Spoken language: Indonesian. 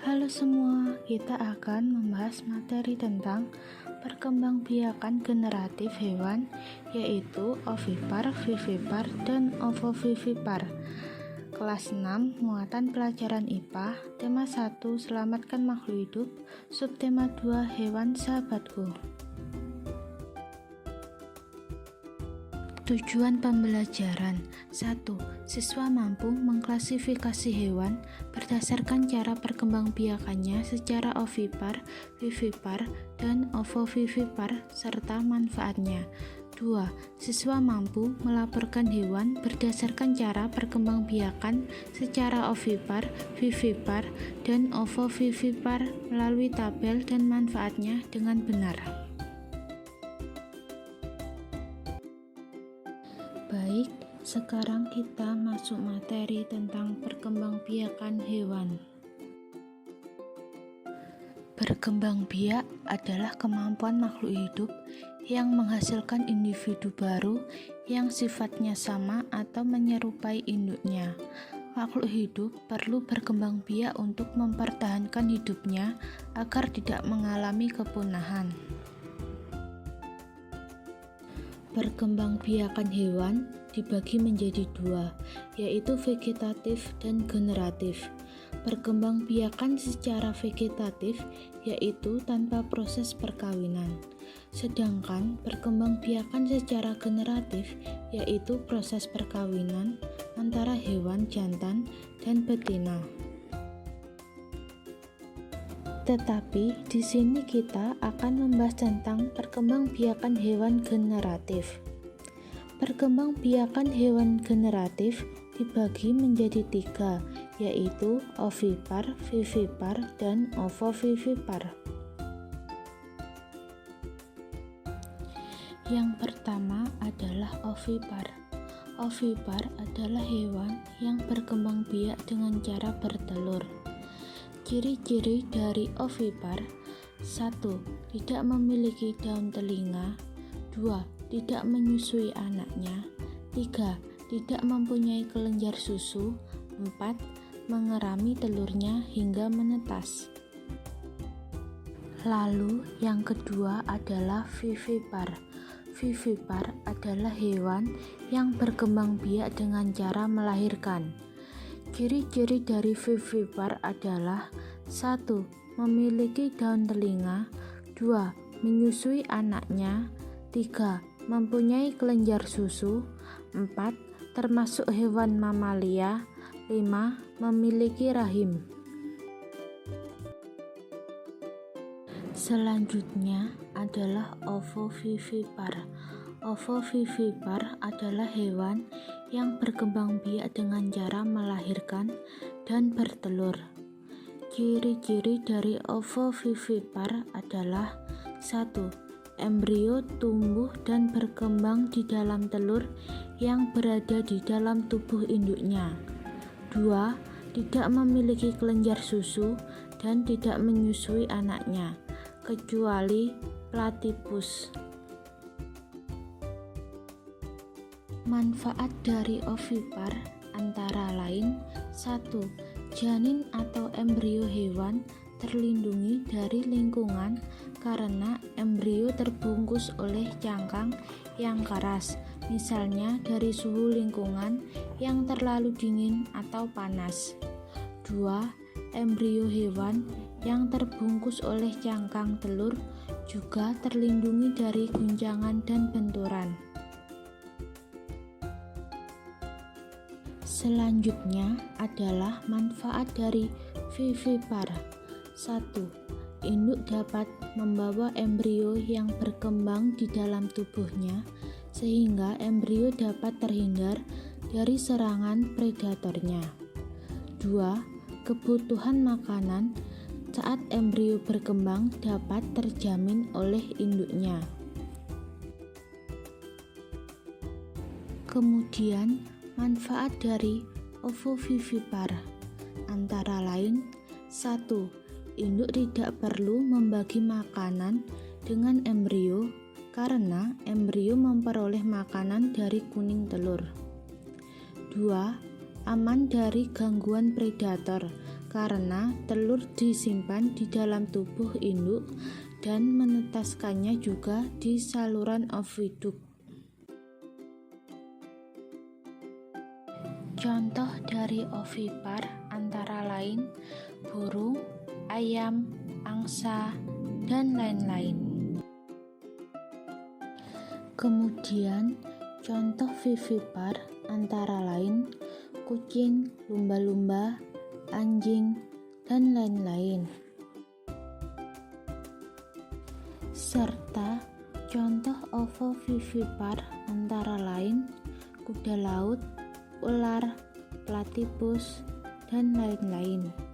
Halo semua, kita akan membahas materi tentang perkembangbiakan generatif hewan, yaitu ovipar, vivipar, dan ovovivipar. Kelas 6, muatan pelajaran IPA, tema 1, selamatkan makhluk hidup, subtema 2, hewan sahabatku. Tujuan pembelajaran 1. Siswa mampu mengklasifikasi hewan berdasarkan cara perkembangbiakannya secara ovipar, vivipar, dan ovovivipar serta manfaatnya. 2. Siswa mampu melaporkan hewan berdasarkan cara perkembangbiakan secara ovipar, vivipar, dan ovovivipar melalui tabel dan manfaatnya dengan benar. Baik, sekarang kita masuk materi tentang perkembangbiakan hewan. Berkembangbiak adalah kemampuan makhluk hidup yang menghasilkan individu baru yang sifatnya sama atau menyerupai induknya. Makhluk hidup perlu berkembangbiak untuk mempertahankan hidupnya agar tidak mengalami kepunahan. Perkembangbiakan hewan dibagi menjadi dua, yaitu vegetatif dan generatif. Perkembangbiakan secara vegetatif yaitu tanpa proses perkawinan, sedangkan perkembangbiakan secara generatif yaitu proses perkawinan antara hewan jantan dan betina. Tetapi di sini kita akan membahas tentang perkembangbiakan hewan generatif. Perkembangbiakan hewan generatif dibagi menjadi tiga, yaitu ovipar, vivipar, dan ovovivipar. Yang pertama adalah ovipar. Ovipar adalah hewan yang berkembangbiak dengan cara bertelur. Ciri-ciri dari ovipar: 1. Tidak memiliki daun telinga. 2. Tidak menyusui anaknya. 3. Tidak mempunyai kelenjar susu. 4. Mengerami telurnya hingga menetas. Lalu yang kedua adalah vivipar. Vivipar adalah hewan yang berkembangbiak dengan cara melahirkan. Ciri-ciri dari vivipar adalah: 1. Memiliki daun telinga. 2. Menyusui anaknya. 3. Mempunyai kelenjar susu. 4. Termasuk hewan mamalia. 5. Memiliki rahim. Selanjutnya adalah ovovivipar. Ovovivipar adalah hewan yang berkembangbiak dengan cara melahirkan dan bertelur. Ciri-ciri dari ovovivipar adalah: 1. Embrio tumbuh dan berkembang di dalam telur yang berada di dalam tubuh induknya. 2. Tidak memiliki kelenjar susu dan tidak menyusui anaknya, kecuali platypus. Manfaat dari ovipar antara lain: 1. Janin atau embrio hewan terlindungi dari lingkungan karena embrio terbungkus oleh cangkang yang keras, misalnya dari suhu lingkungan yang terlalu dingin atau panas. 2. Embrio hewan yang terbungkus oleh cangkang telur juga terlindungi dari guncangan dan benturan. Selanjutnya adalah manfaat dari vivipar. 1. Induk dapat membawa embrio yang berkembang di dalam tubuhnya sehingga embrio dapat terhindar dari serangan predatornya. 2. Kebutuhan makanan saat embrio berkembang dapat terjamin oleh induknya. Kemudian manfaat dari ovovivipar antara lain: 1. Induk tidak perlu membagi makanan dengan embrio karena embrio memperoleh makanan dari kuning telur. 2. Aman dari gangguan predator karena telur disimpan di dalam tubuh induk dan menetaskannya juga di saluran oviduk. Contoh dari ovipar antara lain burung, ayam, angsa, dan lain-lain. Kemudian contoh vivipar antara lain kucing, lumba-lumba, anjing, dan lain-lain. Serta contoh ovovivipar antara lain kuda laut, ular, platypus, dan lain-lain.